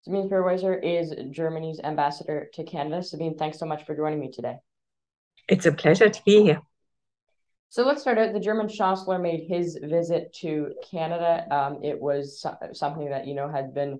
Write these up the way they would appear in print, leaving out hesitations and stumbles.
Sabine Fairweiser is Germany's ambassador to Canada. Sabine, thanks so much for joining me today. It's a pleasure to be here. So let's start out. The German Chancellor made his visit to Canada. It was something that, had been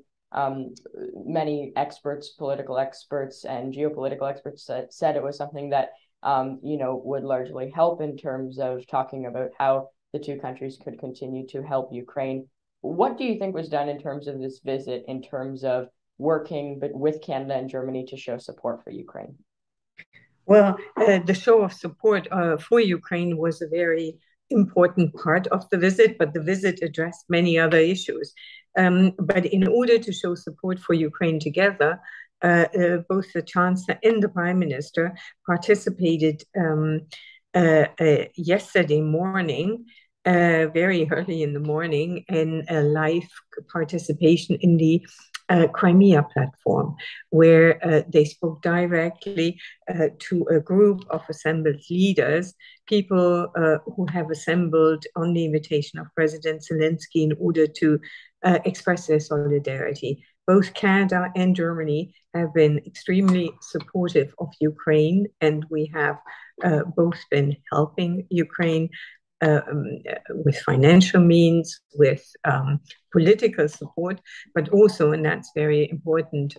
many experts, political experts and geopolitical experts said it was something that, would largely help in terms of talking about how the two countries could continue to help Ukraine. What do you think was done in terms of this visit, in terms of working but with Canada and Germany to show support for Ukraine? Well, the show of support for Ukraine was a very important part of the visit, but the visit addressed many other issues. But in order to show support for Ukraine together, both the Chancellor and the Prime Minister participated yesterday morning, very early in the morning, in a live participation in the Crimea platform, where they spoke directly to a group of assembled leaders, people who have assembled on the invitation of President Zelensky in order to express their solidarity. Both Canada and Germany have been extremely supportive of Ukraine, and we have both been helping Ukraine with financial means, with political support, but also, and that's very important,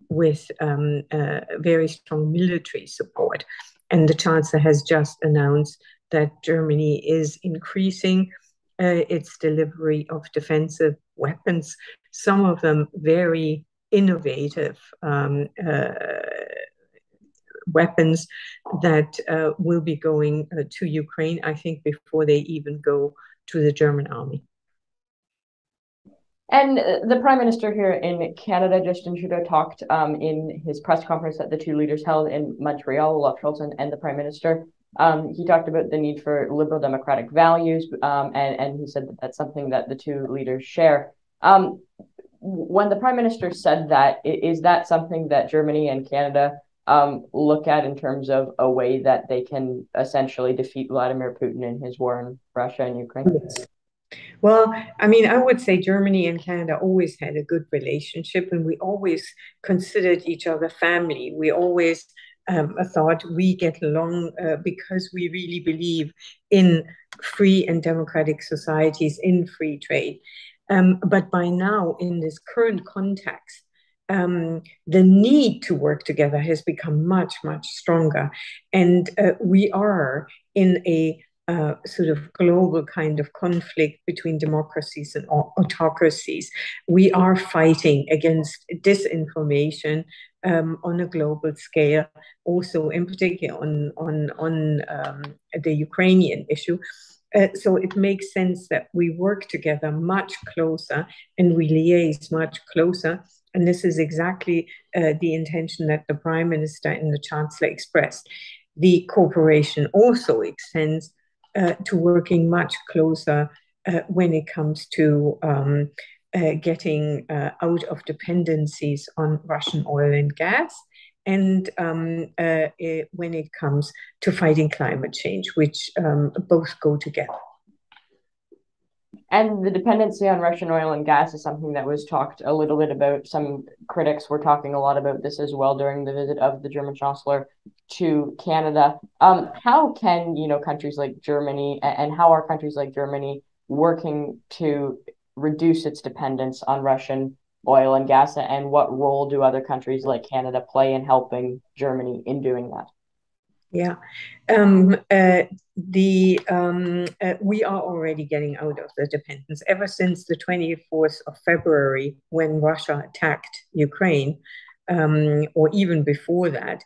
with very strong military support. And the Chancellor has just announced that Germany is increasing its delivery of defensive weapons, some of them very innovative weapons that will be going to Ukraine, I think, before they even go to the German army. And the Prime Minister here in Canada, Justin Trudeau, talked in his press conference that the two leaders held in Montreal, Olaf Scholz and the Prime Minister. He talked about the need for liberal democratic values, and he said that that's something that the two leaders share. When the Prime Minister said that, is that something that Germany and Canada look at in terms of a way that they can essentially defeat Vladimir Putin in his war in Russia and Ukraine? Well, I mean, I would say Germany and Canada always had a good relationship, and we always considered each other family. We always thought we get along because we really believe in free and democratic societies, in free trade. But by now, in this current context, the need to work together has become much, much stronger. And we are in a sort of global kind of conflict between democracies and autocracies. We are fighting against disinformation on a global scale, also in particular on the Ukrainian issue. So it makes sense that we work together much closer and we liaise much closer. And this is exactly the intention that the Prime Minister and the Chancellor expressed. The cooperation also extends to working much closer when it comes to getting out of dependencies on Russian oil and gas, and when it comes to fighting climate change, which both go together. And the dependency on Russian oil and gas is something that was talked a little bit about. Some critics were talking a lot about this as well during the visit of the German Chancellor to Canada. How can, countries like Germany, and how are countries like Germany working to reduce its dependence on Russian oil and gas, and what role do other countries like Canada play in helping Germany in doing that? Yeah, we are already getting out of the dependence ever since the 24th of February when Russia attacked Ukraine, or even before that.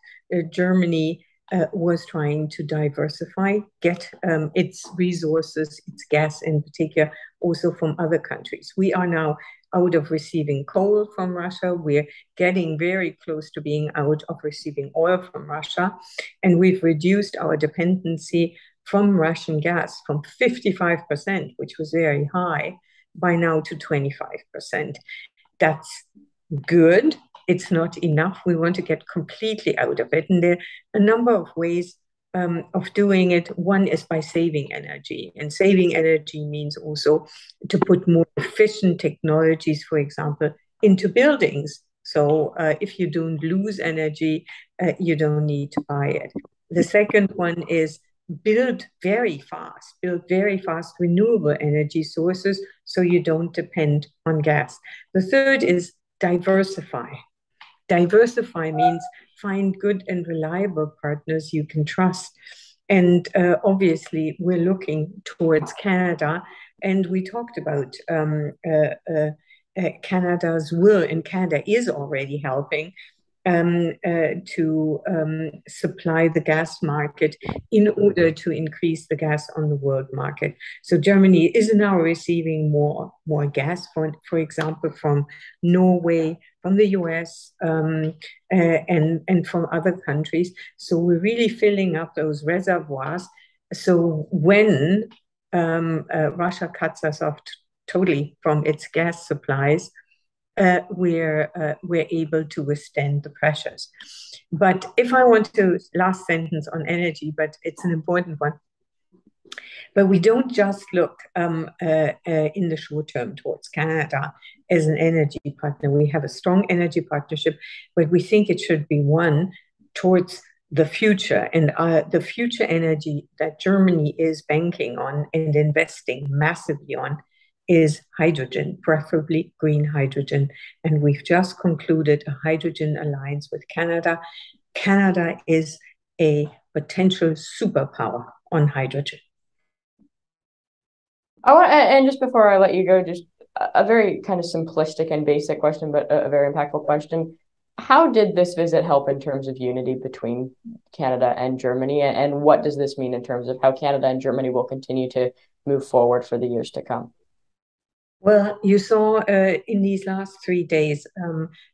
Germany was trying to diversify, get its resources, its gas in particular, also from other countries. We are now out of receiving coal from Russia. We're getting very close to being out of receiving oil from Russia. And we've reduced our dependency from Russian gas from 55%, which was very high, by now to 25%. That's good. It's not enough. We want to get completely out of it. And there are a number of ways of doing it. One is by saving energy. And saving energy means also to put more efficient technologies, for example, into buildings. So if you don't lose energy, you don't need to buy it. The second one is build very fast renewable energy sources so you don't depend on gas. The third is diversify. Diversify means find good and reliable partners you can trust. And obviously, we're looking towards Canada. And we talked about Canada's will, and Canada is already helping to supply the gas market in order to increase the gas on the world market. So Germany is now receiving more gas, for example, from Norway, from the US, and from other countries. So we're really filling up those reservoirs. So when Russia cuts us off totally from its gas supplies, we're able to withstand the pressures. But if I want to, last sentence on energy, but it's an important one. But we don't just look in the short term towards Canada as an energy partner. We have a strong energy partnership, but we think it should be one towards the future. And the future energy that Germany is banking on and investing massively on is hydrogen, preferably green hydrogen. And we've just concluded a hydrogen alliance with Canada. Canada is a potential superpower on hydrogen. And just before I let you go, just a very kind of simplistic and basic question, but a very impactful question. How did this visit help in terms of unity between Canada and Germany? And what does this mean in terms of how Canada and Germany will continue to move forward for the years to come? Well, you saw in these last 3 days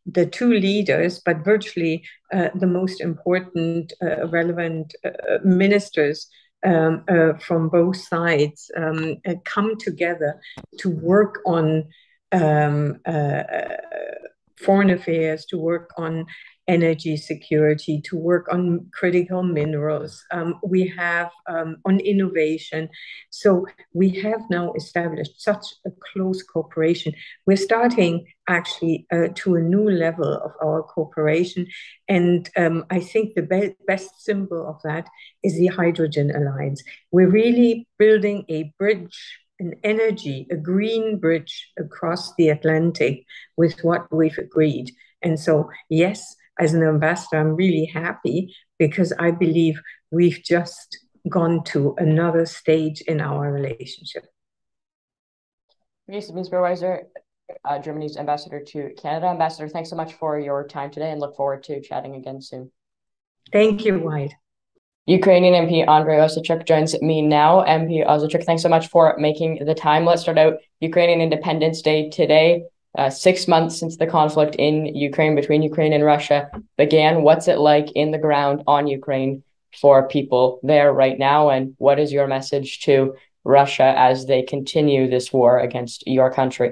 the two leaders, but virtually the most important relevant ministers from both sides come together to work on foreign affairs, to work on energy security, to work on critical minerals. We have on innovation. So we have now established such a close cooperation. We're starting actually to a new level of our cooperation. And I think the best symbol of that is the Hydrogen Alliance. We're really building a bridge, a green bridge across the Atlantic with what we've agreed. And so, yes, as an ambassador, I'm really happy because I believe we've just gone to another stage in our relationship. Ms. Burweiser, Germany's ambassador to Canada. Ambassador, thanks so much for your time today and look forward to chatting again soon. Thank you, Wyatt. Ukrainian MP Andrei Osachuk joins me now. MP Osachuk, thanks so much for making the time. Let's start out Ukrainian Independence Day today. 6 months since the conflict in Ukraine between Ukraine and Russia began. What's it like in the ground on Ukraine for people there right now? And what is your message to Russia as they continue this war against your country?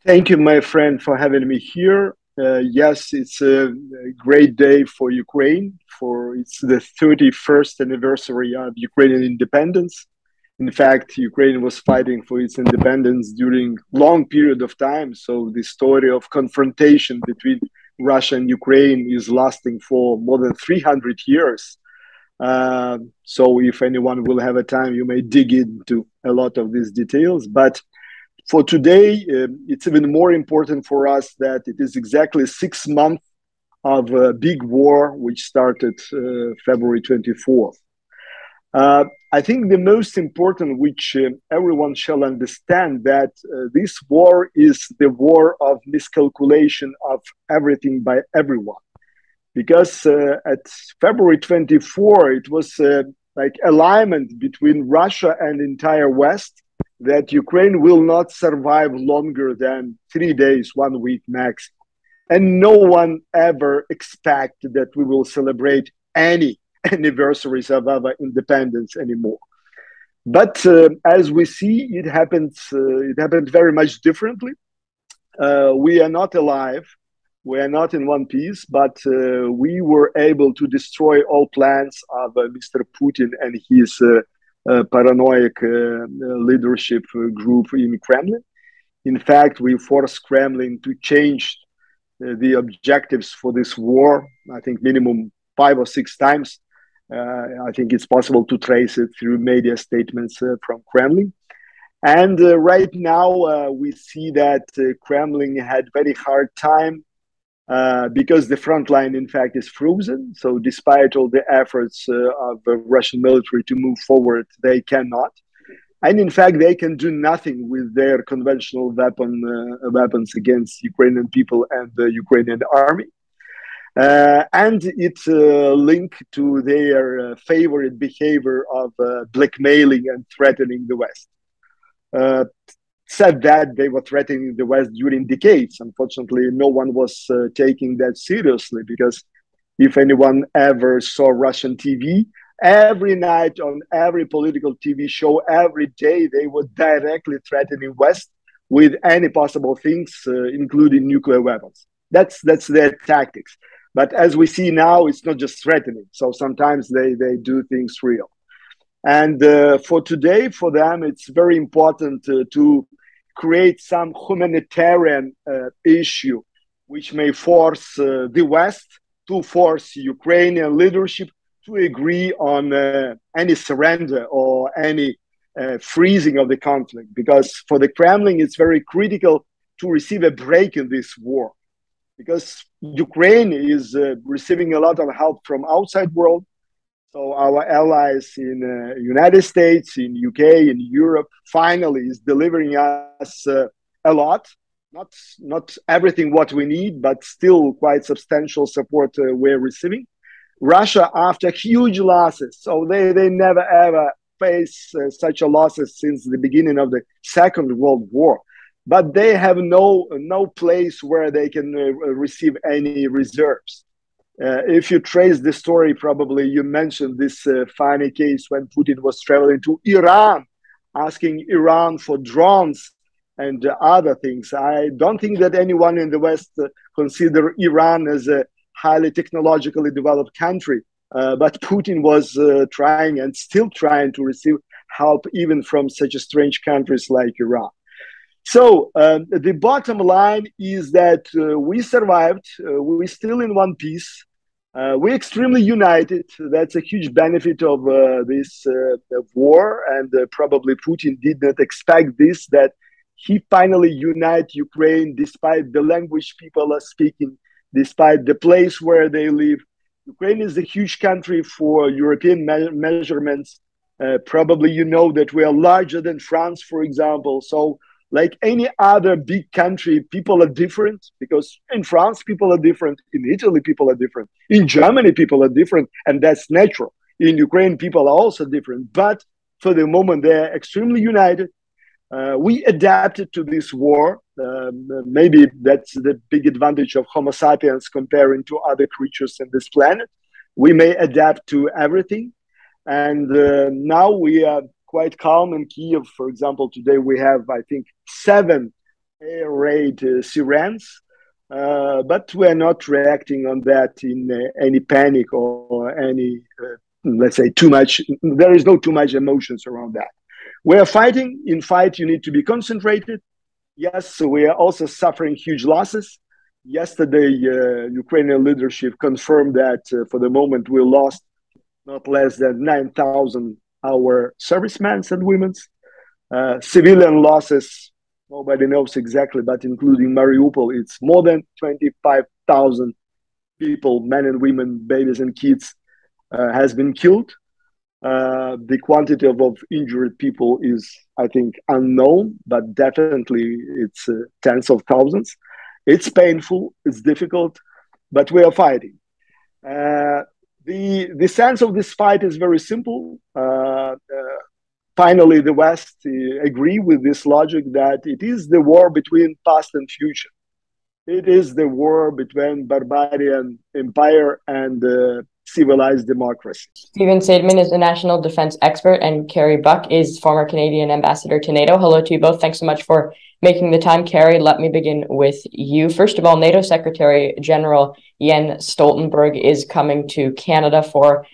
Thank you, my friend, for having me here. Yes, it's a great day for Ukraine. It's the 31st anniversary of Ukrainian independence. In fact, Ukraine was fighting for its independence during a long period of time. So the story of confrontation between Russia and Ukraine is lasting for more than 300 years. So if anyone will have a time, you may dig into a lot of these details. But for today, it's even more important for us that it is exactly 6 months of a big war, which started February 24th. I think the most important, which everyone shall understand, that this war is the war of miscalculation of everything by everyone. Because at February 24, it was like alignment between Russia and the entire West that Ukraine will not survive longer than 3 days, 1 week max. And no one ever expected that we will celebrate any anniversaries of our independence anymore. But as we see, it happened very much differently. We are not alive. We are not in one piece, but we were able to destroy all plans of Mr. Putin and his paranoid leadership group in Kremlin. In fact, we forced Kremlin to change the objectives for this war, I think minimum 5 or 6 times. I think it's possible to trace it through media statements from Kremlin. And right now, we see that Kremlin had very hard time because the front line, in fact, is frozen. So despite all the efforts of the Russian military to move forward, they cannot. And in fact, they can do nothing with their conventional weapons against Ukrainian people and the Ukrainian army. And it's linked to their favorite behavior of blackmailing and threatening the West. Said that they were threatening the West during decades. Unfortunately, no one was taking that seriously, because if anyone ever saw Russian TV, every night on every political TV show, every day, they were directly threatening West with any possible things, including nuclear weapons. That's their tactics. But as we see now, it's not just threatening. So sometimes they do things real. And for today, for them, it's very important to create some humanitarian issue which may force the West to force Ukrainian leadership to agree on any surrender or any freezing of the conflict. Because for the Kremlin, it's very critical to receive a break in this war, because Ukraine is receiving a lot of help from outside world. So our allies in United States, in UK, in Europe, finally is delivering us a lot. Not everything what we need, but still quite substantial support we're receiving. Russia, after huge losses, so they never ever faced such a losses since the beginning of the Second World War. But they have no place where they can receive any reserves. If you trace the story, probably you mentioned this funny case when Putin was traveling to Iran, asking Iran for drones and other things. I don't think that anyone in the West consider Iran as a highly technologically developed country, but Putin was trying and still trying to receive help even from such strange countries like Iran. So the bottom line is that we survived. We're still in one piece. We're extremely united. That's a huge benefit of this war. And probably Putin did not expect this, that he finally united Ukraine despite the language people are speaking, despite the place where they live. Ukraine is a huge country for European measurements. Probably you know that we are larger than France, for example. So like any other big country, people are different, because in France, people are different. In Italy, people are different. In Germany, people are different, and that's natural. In Ukraine, people are also different. But for the moment, they're extremely united. We adapted to this war. Maybe that's the big advantage of Homo sapiens comparing to other creatures on this planet. We may adapt to everything. And now we are quite calm in Kiev. For example, today we have, I think, 7 air raid sirens, but we're not reacting on that in any panic or any, let's say, too much. There is no too much emotions around that. We're fighting. In fight, you need to be concentrated. Yes, so we are also suffering huge losses. Yesterday, Ukrainian leadership confirmed that for the moment we lost not less than 9,000 our servicemen and women. Civilian losses, nobody knows exactly, but including Mariupol, it's more than 25,000 people, men and women, babies and kids, has been killed. The quantity of injured people is, I think, unknown, but definitely it's tens of thousands. It's painful, it's difficult, but we are fighting. The sense of this fight is very simple. Finally, the West agree with this logic that it is the war between past and future. It is the war between barbarian empire and civilized democracy. Steven Seidman is a national defense expert, and Carrie Buck is former Canadian ambassador to NATO. Hello to you both. Thanks so much for making the time. Carrie, let me begin with you. First of all, NATO Secretary General Jens Stoltenberg is coming to Canada for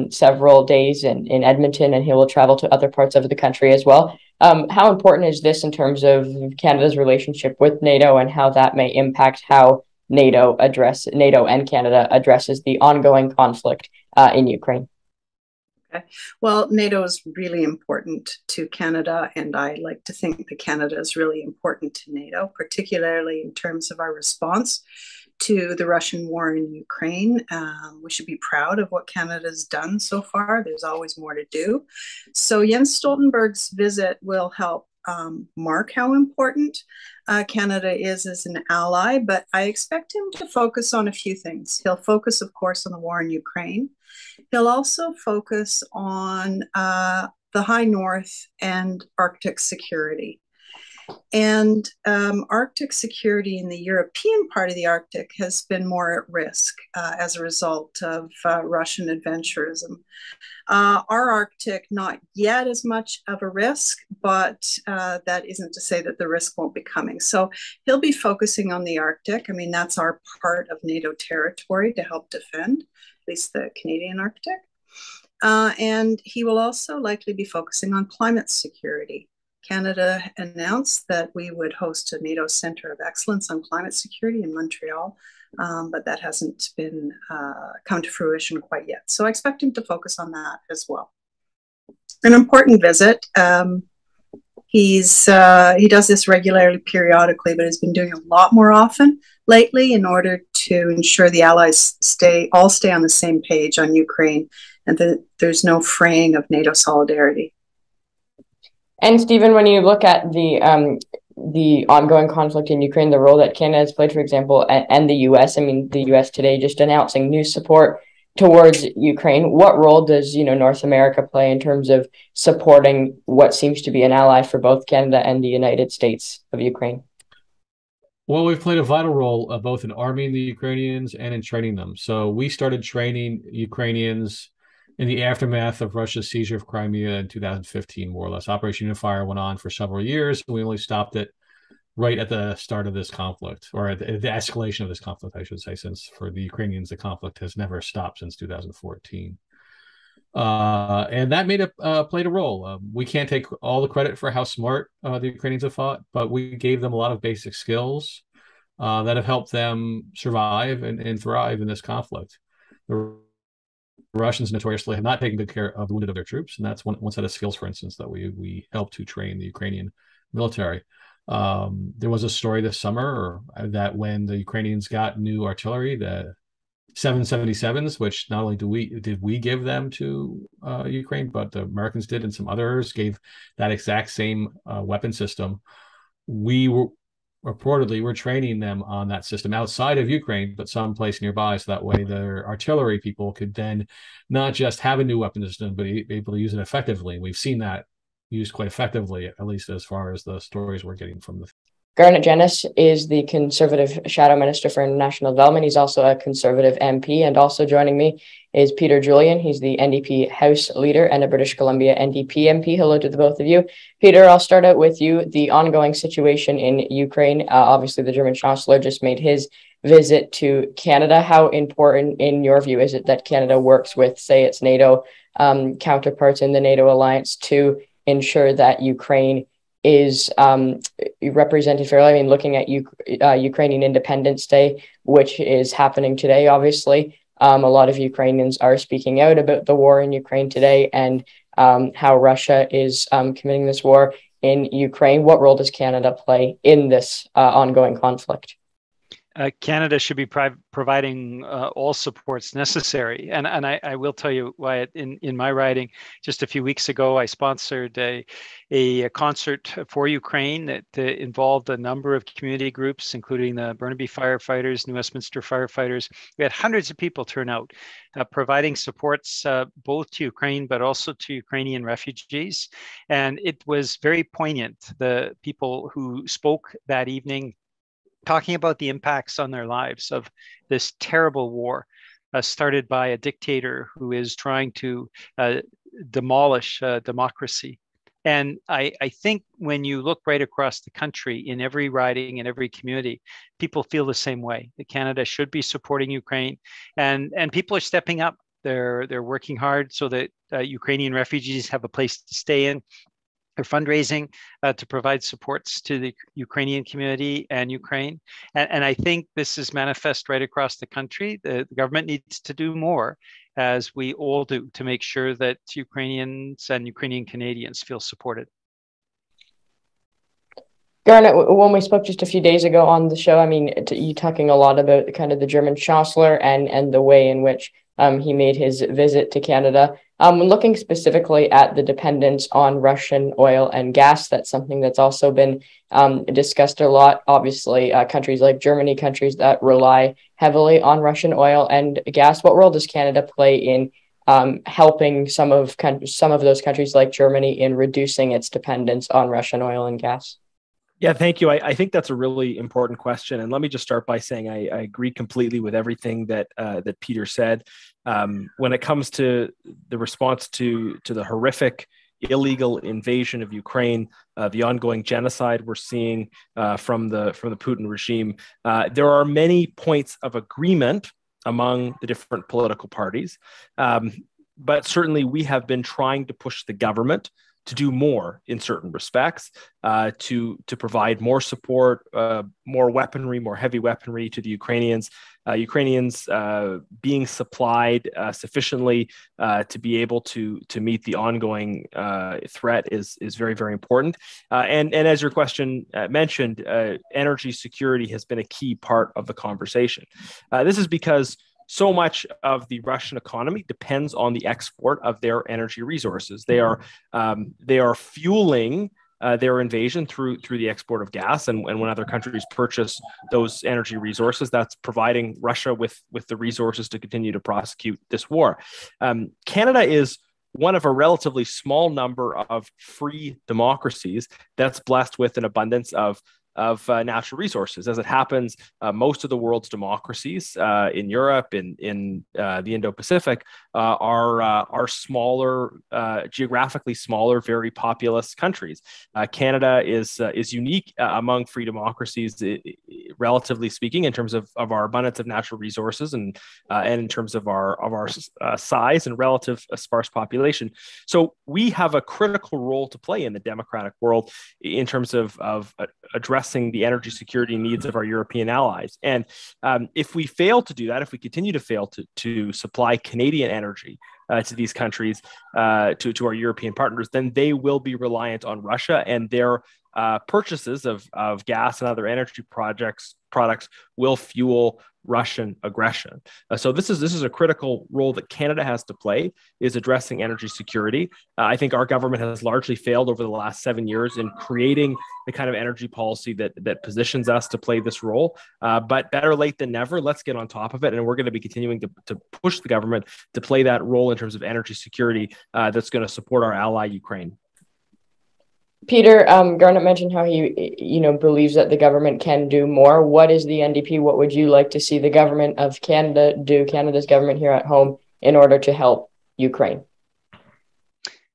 several days in Edmonton, and he will travel to other parts of the country as well. How important is this in terms of Canada's relationship with NATO, and how that may impact how NATO and Canada addresses the ongoing conflict in Ukraine? Okay. Well, NATO is really important to Canada, and I like to think that Canada is really important to NATO, particularly in terms of our response to the Russian war in Ukraine. We should be proud of what Canada's done so far. There's always more to do. So Jens Stoltenberg's visit will help mark how important Canada is as an ally, but I expect him to focus on a few things. He'll focus, of course, on the war in Ukraine. He'll also focus on the High North and Arctic security. And Arctic security in the European part of the Arctic has been more at risk as a result of Russian adventurism. Our Arctic, not yet as much of a risk, but that isn't to say that the risk won't be coming. So he'll be focusing on the Arctic. I mean, that's our part of NATO territory to help defend, at least the Canadian Arctic. And he will also likely be focusing on climate security. Canada announced that we would host a NATO Center of Excellence on Climate Security in Montreal, but that hasn't been come to fruition quite yet. So I expect him to focus on that as well. An important visit. He does this regularly, periodically, but has been doing it a lot more often lately in order to ensure the allies all stay on the same page on Ukraine, and that there's no fraying of NATO solidarity. And Stephen, when you look at the ongoing conflict in Ukraine, the role that Canada has played, for example, and the U.S., I mean, the U.S. today just announcing new support towards Ukraine. What role does, North America play in terms of supporting what seems to be an ally for both Canada and the United States of Ukraine? Well, we've played a vital role both in arming the Ukrainians and in training them. So we started training Ukrainians in the aftermath of Russia's seizure of Crimea in 2015, more or less. Operation Unifier went on for several years. We only stopped it right at the start of this conflict, or at the escalation of this conflict, I should say, since for the Ukrainians, the conflict has never stopped since 2014. And that played a role. We can't take all the credit for how smart the Ukrainians have fought, but we gave them a lot of basic skills that have helped them survive and thrive in this conflict. The Russians notoriously have not taken good care of the wounded of their troops, and that's one set of skills, for instance, that we helped to train the Ukrainian military. There was a story this summer that when the Ukrainians got new artillery, the 777s, which not only did we give them to Ukraine, but the Americans did, and some others gave that exact same weapon system. We were reportedly we're training them on that system outside of Ukraine, but someplace nearby, so that way their artillery people could then not just have a new weapon system, but be able to use it effectively. We've seen that used quite effectively, at least as far as the stories we're getting from the. Garnet Jenis is the Conservative Shadow Minister for International Development. He's also a Conservative MP. And also joining me is Peter Julian. He's the NDP House Leader and a British Columbia NDP MP. Hello to the both of you. Peter, I'll start out with you. The ongoing situation in Ukraine. Obviously, the German Chancellor just made his visit to Canada. How important, in your view, is it that Canada works with, say, its NATO counterparts in the NATO alliance to ensure that Ukraine is represented fairly? I mean, looking at Ukrainian Independence Day, which is happening today, obviously, a lot of Ukrainians are speaking out about the war in Ukraine today and how Russia is committing this war in Ukraine. What role does Canada play in this ongoing conflict? Canada should be providing all supports necessary. And I will tell you, Wyatt, in my writing, just a few weeks ago, I sponsored a concert for Ukraine that involved a number of community groups, including the Burnaby firefighters, New Westminster firefighters. We had hundreds of people turn out, providing supports both to Ukraine, but also to Ukrainian refugees. And it was very poignant. The people who spoke that evening talking about the impacts on their lives of this terrible war started by a dictator who is trying to demolish democracy. And I think when you look right across the country, in every riding, in every community, people feel the same way. That Canada should be supporting Ukraine, and people are stepping up. They're working hard so that Ukrainian refugees have a place to stay in. They're fundraising to provide supports to the Ukrainian community and Ukraine. And I think this is manifest right across the country. The government needs to do more, as we all do, to make sure that Ukrainians and Ukrainian Canadians feel supported. Garnet, when we spoke just a few days ago on the show, I mean, you talking a lot about kind of the German Chancellor and the way in which he made his visit to Canada. Looking specifically at the dependence on Russian oil and gas, that's something that's also been discussed a lot. Obviously, countries like Germany, countries that rely heavily on Russian oil and gas. What role does Canada play in helping some of those countries like Germany in reducing its dependence on Russian oil and gas? Yeah, thank you. I think that's a really important question. And let me just start by saying I agree completely with everything that Peter said. When it comes to the response to the horrific illegal invasion of Ukraine, the ongoing genocide we're seeing from the Putin regime, there are many points of agreement among the different political parties. But certainly we have been trying to push the government to do more in certain respects, to provide more support, more weaponry, more heavy weaponry to the Ukrainians. Ukrainians being supplied sufficiently to be able to meet the ongoing threat is very, very important. And as your question mentioned, energy security has been a key part of the conversation. This is because so much of the Russian economy depends on the export of their energy resources. They are fueling their invasion through the export of gas, and when other countries purchase those energy resources, that's providing Russia with the resources to continue to prosecute this war. Canada is one of a relatively small number of free democracies that's blessed with an abundance of natural resources. As it happens, most of the world's democracies in Europe, in the Indo-Pacific, are smaller, geographically smaller, very populous countries. Canada is unique among free democracies, relatively speaking, in terms of our abundance of natural resources and in terms of our size and relative sparse population. So we have a critical role to play in the democratic world in terms of addressing the energy security needs of our European allies. And if we fail to do that, if we continue to fail to supply Canadian energy to these countries, to our European partners, then they will be reliant on Russia, and their purchases of gas and other energy products will fuel Russian aggression. So this is a critical role that Canada has to play, is addressing energy security. I think our government has largely failed over the last 7 years in creating the kind of energy policy that positions us to play this role. But better late than never. Let's get on top of it, and we're going to be continuing to push the government to play that role in terms of energy security that's going to support our ally Ukraine. Peter, Garnet mentioned how he, believes that the government can do more. What is the NDP? What would you like to see the government of Canada do, Canada's government here at home, in order to help Ukraine?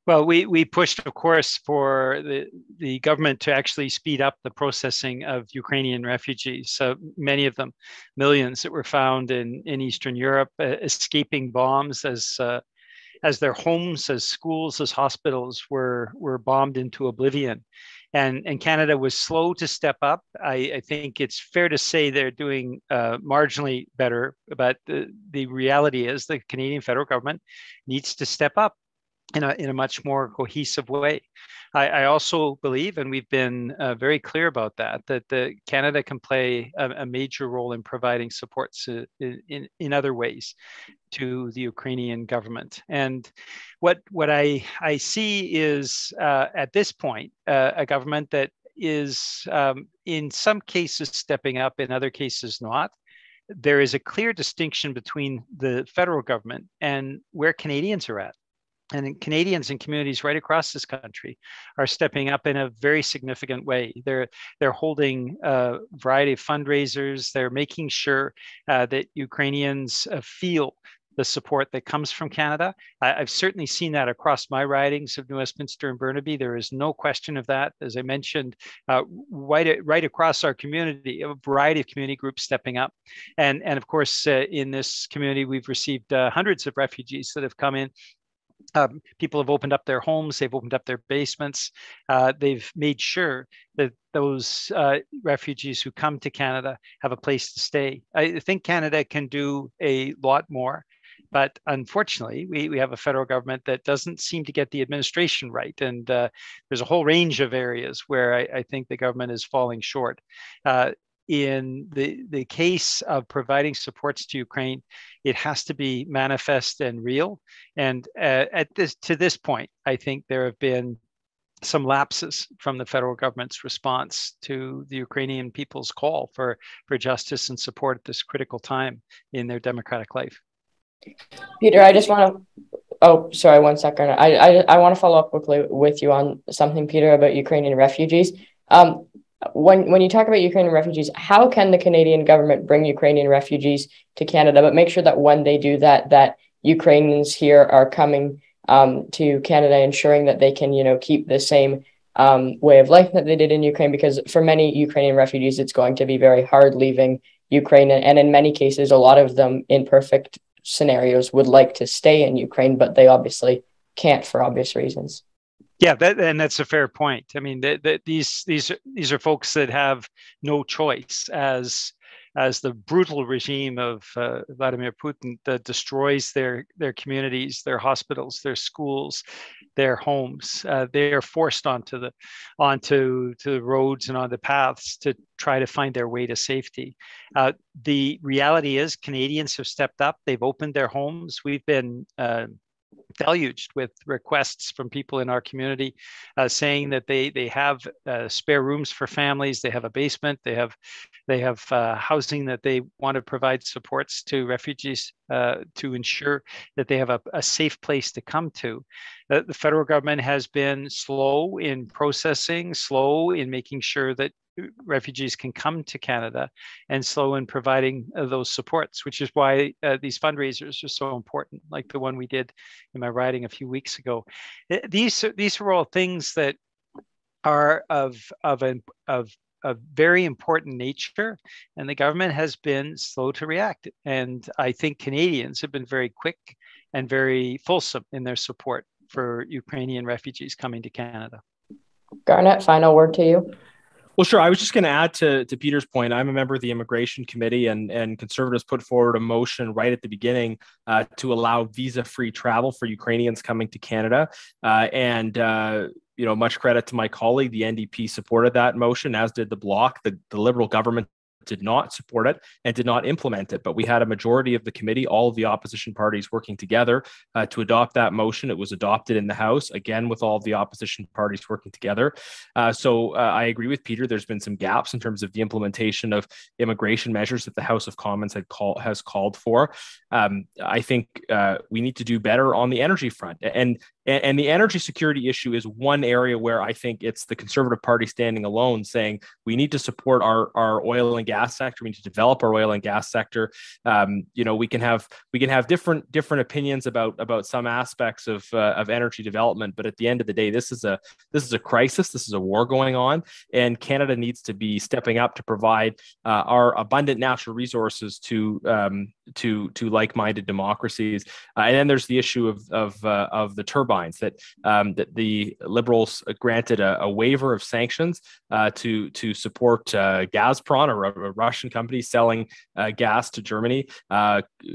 Well, we pushed, of course, for the government to actually speed up the processing of Ukrainian refugees. So many of them, millions that were found in Eastern Europe, escaping bombs as their homes, as schools, as hospitals were bombed into oblivion. And Canada was slow to step up. I think it's fair to say they're doing marginally better, but the reality is the Canadian federal government needs to step up in a much more cohesive way. I also believe, and we've been very clear about that the Canada can play a major role in providing supports in other ways to the Ukrainian government. And what I see is at this point a government that is in some cases stepping up, in other cases not. There is a clear distinction between the federal government and where Canadians are at. And Canadians and communities right across this country are stepping up in a very significant way. They're holding a variety of fundraisers. They're making sure that Ukrainians feel the support that comes from Canada. I've certainly seen that across my ridings of New Westminster and Burnaby. There is no question of that. As I mentioned, right across our community, a variety of community groups stepping up. And of course, in this community, we've received hundreds of refugees that have come in. People have opened up their homes, they've opened up their basements, they've made sure that those refugees who come to Canada have a place to stay. I think Canada can do a lot more, but unfortunately, we have a federal government that doesn't seem to get the administration right. And there's a whole range of areas where I think the government is falling short. In the case of providing supports to Ukraine, it has to be manifest and real. And to this point, I think there have been some lapses from the federal government's response to the Ukrainian people's call for justice and support at this critical time in their democratic life. Peter, I just want to, oh, sorry, 1 second. I want to follow up quickly with you on something, Peter, about Ukrainian refugees. When you talk about Ukrainian refugees, how can the Canadian government bring Ukrainian refugees to Canada, but make sure that when they do that, that Ukrainians here are coming to Canada, ensuring that they can, keep the same way of life that they did in Ukraine? Because for many Ukrainian refugees, it's going to be very hard leaving Ukraine. And in many cases, a lot of them in perfect scenarios would like to stay in Ukraine, but they obviously can't for obvious reasons. Yeah, and that's a fair point. I mean, these are folks that have no choice as the brutal regime of Vladimir Putin that destroys their communities, their hospitals, their schools, their homes. They are forced onto the roads and on the paths to try to find their way to safety. The reality is Canadians have stepped up. They've opened their homes. We've been deluged with requests from people in our community saying that they have spare rooms for families, they have a basement, they have housing that they want to provide supports to refugees to ensure that they have a safe place to come to. The federal government has been slow in processing, slow in making sure that refugees can come to Canada, and slow in providing those supports, which is why these fundraisers are so important, like the one we did in my riding a few weeks ago. These are all things that are of very important nature, and the government has been slow to react. And I think Canadians have been very quick and very fulsome in their support for Ukrainian refugees coming to Canada. Garnet, final word to you. Well, sure. I was just going to add to Peter's point. I'm a member of the Immigration Committee, and Conservatives put forward a motion right at the beginning to allow visa-free travel for Ukrainians coming to Canada. Much credit to my colleague. The NDP supported that motion, as did the Bloc. The Liberal government did not support it and did not implement it. But we had a majority of the committee, all of the opposition parties working together to adopt that motion. It was adopted in the House, again, with all of the opposition parties working together. So I agree with Peter. There's been some gaps in terms of the implementation of immigration measures that the House of Commons has called for. I think we need to do better on the energy front. And the energy security issue is one area where I think it's the Conservative Party standing alone, saying we need to support our oil and gas sector. We need to develop our oil and gas sector. We can have different opinions about some aspects of energy development, but at the end of the day, this is a crisis. This is a war going on, and Canada needs to be stepping up to provide our abundant natural resources to like-minded democracies. And then there's the issue of the turbines that the Liberals granted a waiver of sanctions to support Gazprom, a Russian company selling gas to Germany.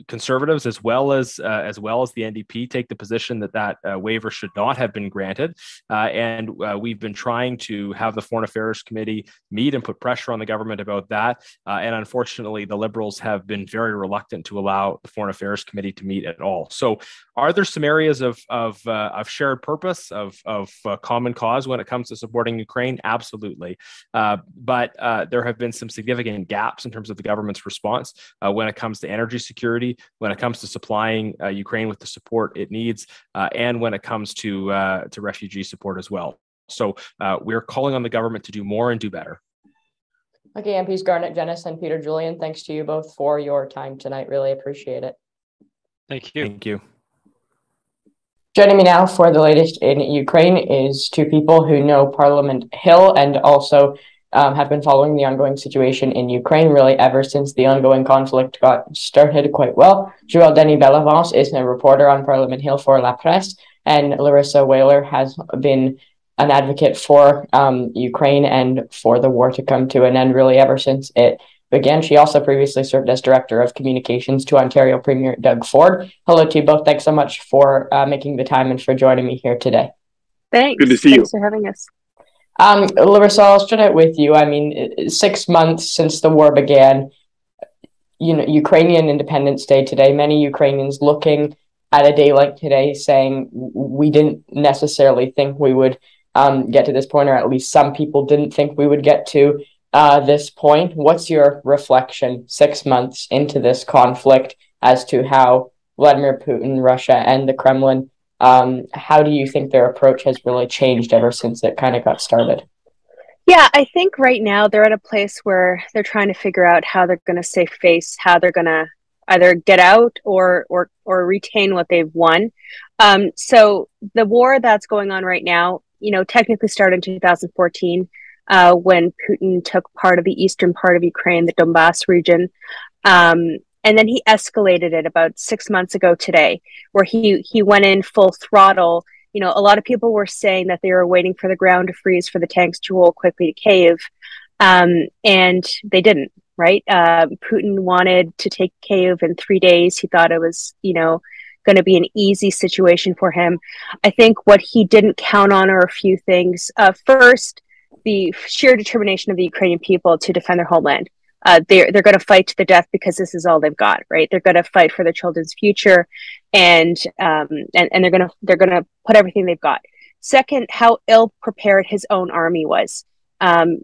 Conservatives, as well as the NDP, take the position that waiver should not have been granted. And we've been trying to have the Foreign Affairs Committee meet and put pressure on the government about that. And unfortunately, the Liberals have been very reluctant to allow the Foreign Affairs Committee to meet at all. So are there some areas of shared purpose, of common cause when it comes to supporting Ukraine? Absolutely. But there have been some significant gaps in terms of the government's response when it comes to energy security, when it comes to supplying Ukraine with the support it needs, and when it comes to refugee support as well. So we're calling on the government to do more and do better. Okay, MPs Garnet Jennis and Peter Julian, thanks to you both for your time tonight. Really appreciate it. Thank you. Thank you. Joining me now for the latest in Ukraine is two people who know Parliament Hill and also have been following the ongoing situation in Ukraine really ever since the ongoing conflict got started quite well. Joël Denis Bellavance is a reporter on Parliament Hill for La Presse, and Larissa Whaler has been an advocate for Ukraine and for the war to come to an end really ever since it began. She also previously served as Director of Communications to Ontario Premier Doug Ford. Hello to you both. Thanks so much for making the time and for joining me here today. Thanks. Good to see you. Thanks for having us. Larissa, I'll start out with you. I mean, 6 months since the war began, Ukrainian Independence Day today, many Ukrainians looking at a day like today saying we didn't necessarily think we would get to this point, or at least some people didn't think we would get to this point. What's your reflection 6 months into this conflict as to how Vladimir Putin, Russia, and the Kremlin, how do you think their approach has really changed ever since it kind of got started? Yeah, I think right now they're at a place where they're trying to figure out how they're going to save face, how they're going to either get out or retain what they've won. So the war that's going on right now, technically started in 2014 when Putin took part of the eastern part of Ukraine, the Donbass region. And then he escalated it about 6 months ago today, where he went in full throttle. A lot of people were saying that they were waiting for the ground to freeze for the tanks to roll quickly to Kyiv. And they didn't, right? Putin wanted to take Kyiv in 3 days. He thought it was, going to be an easy situation for him. I think what he didn't count on are a few things. First, the sheer determination of the Ukrainian people to defend their homeland. They're going to fight to the death because this is all they've got, right? They're going to fight for their children's future, and they're going to put everything they've got. Second, how ill prepared his own army was.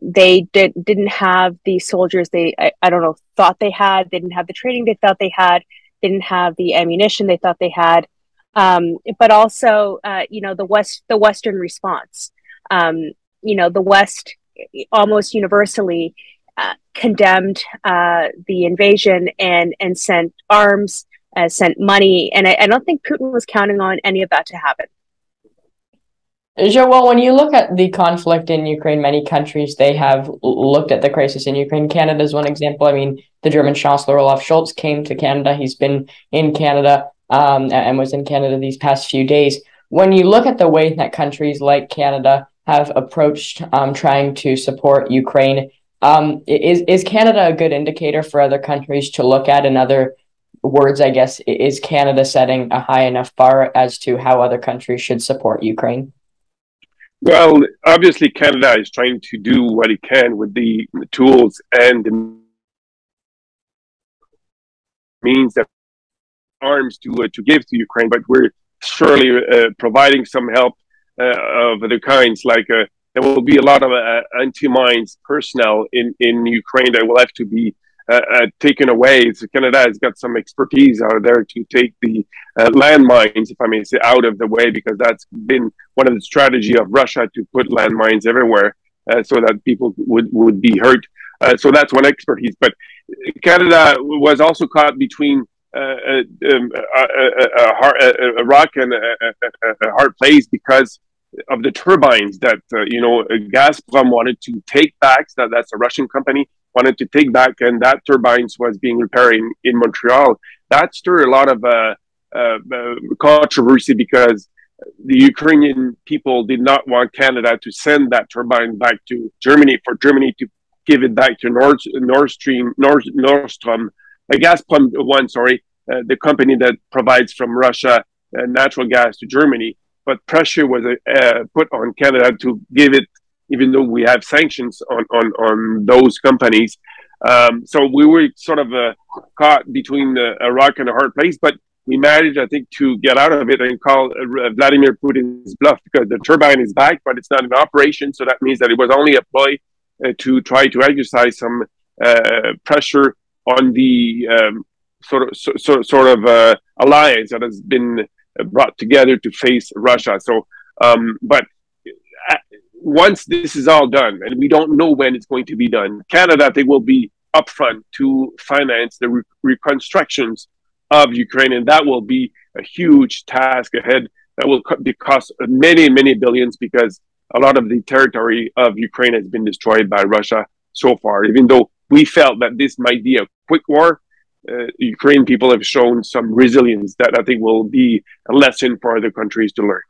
They didn't have the soldiers I don't know, thought they had. They didn't have the training they thought they had. They didn't have the ammunition they thought they had. But also, the Western response. The West almost universally condemned the invasion and sent arms, sent money, and I don't think Putin was counting on any of that to happen. Joël, when you look at the conflict in Ukraine, many countries, they have looked at the crisis in Ukraine. Canada is one example. I mean, the German Chancellor Olaf Scholz came to Canada. He's been in Canada and was in Canada these past few days. When you look at the way that countries like Canada have approached trying to support Ukraine, is Canada a good indicator for other countries to look at? In other words, I guess, is Canada setting a high enough bar as to how other countries should support Ukraine? Well, obviously, Canada is trying to do what it can with the tools and the means that arms to give to Ukraine, but we're surely providing some help of other kinds. Like there will be a lot of anti-mines personnel in Ukraine that will have to be taken away. So Canada has got some expertise out there to take the landmines, if I may say, out of the way, because that's been one of the strategy of Russia, to put landmines everywhere so that people would be hurt. So that's one expertise. But Canada was also caught between a rock and a hard place because of the turbines that Gazprom wanted to take back. That's a Russian company, wanted to take back, and that turbines was being repaired in Montreal. That stirred a lot of controversy because the Ukrainian people did not want Canada to send that turbine back to Germany, for Germany to give it back to Nordstrom, Gazprom one, the company that provides from Russia natural gas to Germany. But pressure was put on Canada to give it, even though we have sanctions on those companies. So we were sort of caught between a rock and a hard place, but we managed, I think, to get out of it and call Vladimir Putin's bluff, because the turbine is back, but it's not in operation. So that means that it was only a ploy to try to exercise some pressure on the sort of alliance that has been brought together to face Russia. So, but once this is all done, and we don't know when it's going to be done, Canada, they will be upfront to finance the reconstructions of Ukraine, and that will be a huge task ahead. That will cost many, many billions, because a lot of the territory of Ukraine has been destroyed by Russia so far. Even though we felt that this might be a quick war, Ukrainian people have shown some resilience that I think will be a lesson for other countries to learn.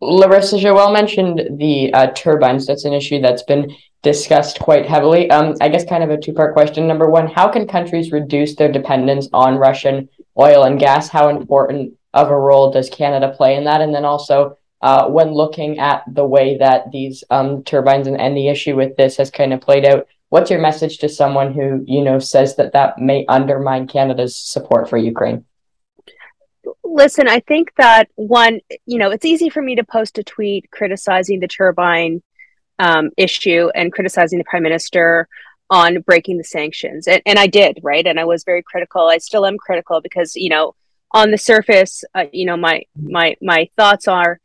Larissa, Joelle mentioned the turbines. That's an issue that's been discussed quite heavily. I guess kind of a two-part question. Number one, how can countries reduce their dependence on Russian oil and gas? How important of a role does Canada play in that? And then also, when looking at the way that these turbines and the issue with this has kind of played out, what's your message to someone who, says that may undermine Canada's support for Ukraine? Listen, I think that one, it's easy for me to post a tweet criticizing the turbine issue and criticizing the Prime Minister on breaking the sanctions. And I did, right? And I was very critical. I still am critical because, on the surface, my thoughts are,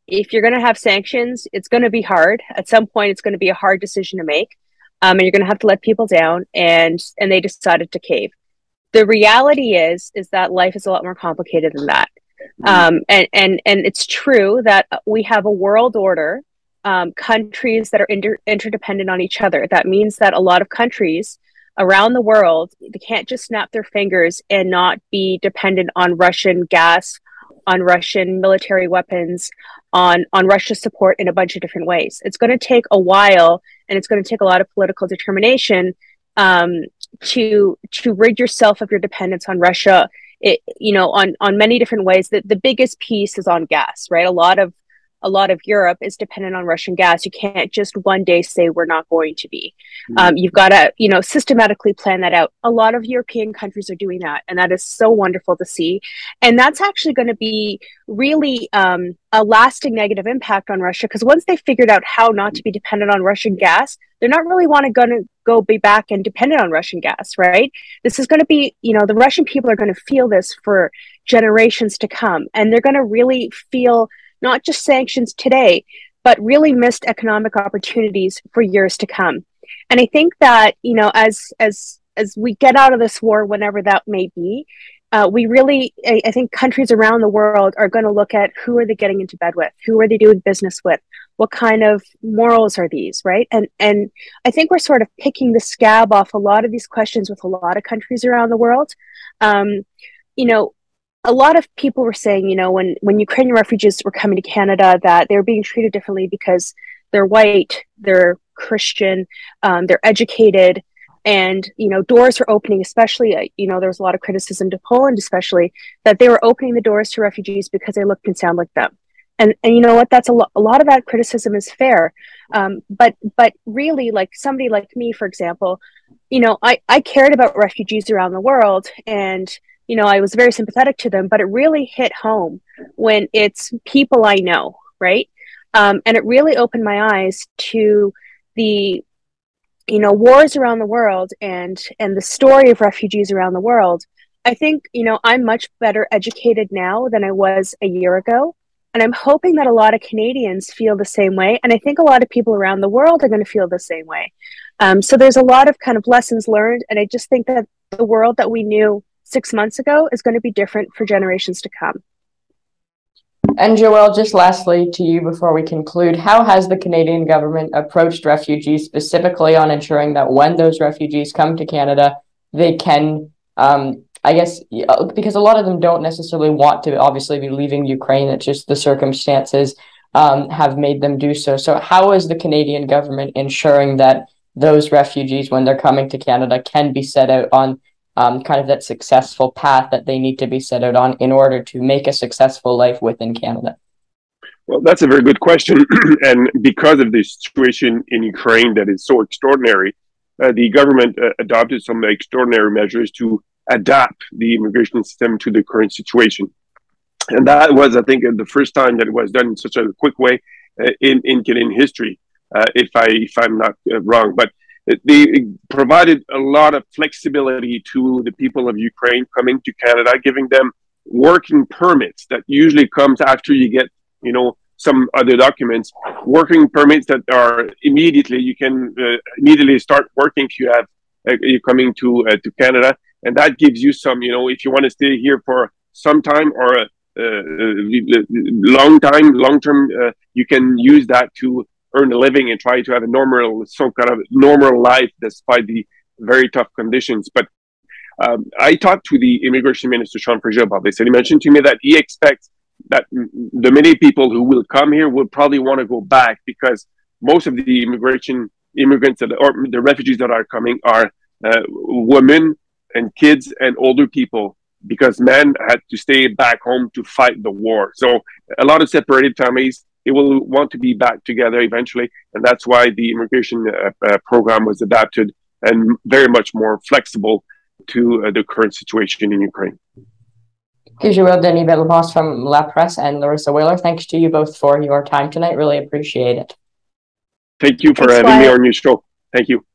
if you're going to have sanctions, it's going to be hard. At some point, it's going to be a hard decision to make. And you're going to have to let people down. And they decided to cave. The reality is that life is a lot more complicated than that. And it's true that we have a world order, countries that are interdependent on each other. That means that a lot of countries around the world, they can't just snap their fingers and not be dependent on Russian gas, on Russian military weapons, on Russia's support in a bunch of different ways. It's going to take a while, and it's going to take a lot of political determination to rid yourself of your dependence on Russia, on many different ways. The biggest piece is on gas, right? A lot of Europe is dependent on Russian gas. You can't just one day say we're not going to be. You've got to, systematically plan that out. A lot of European countries are doing that, and that is so wonderful to see. And that's actually going to be really a lasting negative impact on Russia, because once they figured out how not to be dependent on Russian gas, they're not really going to go be back and dependent on Russian gas, right? This is going to be, the Russian people are going to feel this for generations to come, and they're going to really feel not just sanctions today, but really missed economic opportunities for years to come. And I think that, as we get out of this war, whenever that may be, I think countries around the world are going to look at, who are they getting into bed with? Who are they doing business with? What kind of morals are these, right? And I think we're sort of picking the scab off a lot of these questions with a lot of countries around the world. A lot of people were saying, when Ukrainian refugees were coming to Canada, that they were being treated differently because they're white, they're Christian, they're educated, and, doors were opening, especially, there was a lot of criticism to Poland, especially, that they were opening the doors to refugees because they looked and sound like them. And you know what, that's a lot of that criticism is fair. But really, like somebody like me, for example, I cared about refugees around the world, and I was very sympathetic to them, but it really hit home when it's people I know, right? And it really opened my eyes to the, wars around the world and the story of refugees around the world. I think, I'm much better educated now than I was a year ago. And I'm hoping that a lot of Canadians feel the same way. And I think a lot of people around the world are going to feel the same way. So there's a lot of kind of lessons learned. And I just think that the world that we knew 6 months ago is going to be different for generations to come. And Joelle, just lastly to you before we conclude, how has the Canadian government approached refugees, specifically on ensuring that when those refugees come to Canada, they can, I guess, because a lot of them don't necessarily want to obviously be leaving Ukraine, it's just the circumstances have made them do so. So how is the Canadian government ensuring that those refugees, when they're coming to Canada, can be set out on kind of that successful path that they need to be set out on in order to make a successful life within Canada? Well, that's a very good question. And because of the situation in Ukraine that is so extraordinary, the government adopted some extraordinary measures to adapt the immigration system to the current situation. And that was, I think, the first time that it was done in such a quick way in Canadian history, if I'm not wrong. But they provided a lot of flexibility to the people of Ukraine coming to Canada, giving them working permits that usually comes after you get, some other documents, working permits that are immediately, you can immediately start working if you're coming to Canada. and that gives you some, you know, if you want to stay here for some time or a long term, you can use that to earn a living and try to have some kind of normal life despite the very tough conditions. But I talked to the immigration minister, Sean Fraser, about this, and he mentioned to me that he expects that the many people who will come here will probably want to go back, because most of the immigrants or the refugees that are coming are women and kids and older people, because men had to stay back home to fight the war. So a lot of separated families, they will want to be back together eventually, and that's why the immigration program was adapted and very much more flexible to the current situation in Ukraine. Denis Bellemas from La Presse and Larissa Whaler, thanks to you both for your time tonight. Really appreciate it. Thank you for having me on your show. Thank you.